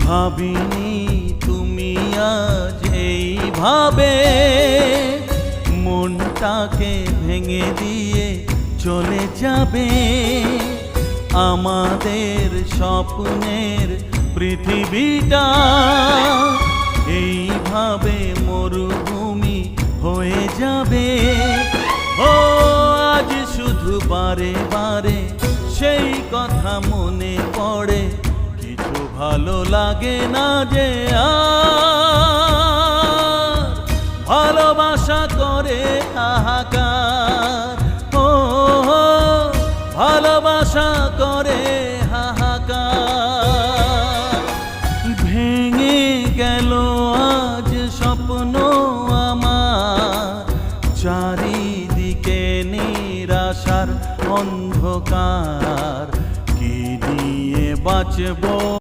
ভাবিনি তুমি আজ এইভাবে মনটাকে ভেঙে দিয়ে চলে যাবে। আমাদের স্বপ্নের পৃথিবীটা এইভাবে মরুভূমি হয়ে যাবে। ও আজ শুধু বারে বারে সেই কথা মনে পড়ে, কিছু ভালো লাগে না যে আর ভালোবাসা করে হাহাকার। ও ভালোবাসা করে হাহাকার। ভেঙে গেল আজ স্বপ্ন আমার, চারিদিকে নিরাশার অন্ধকার। কি নিয়ে বাঁচবো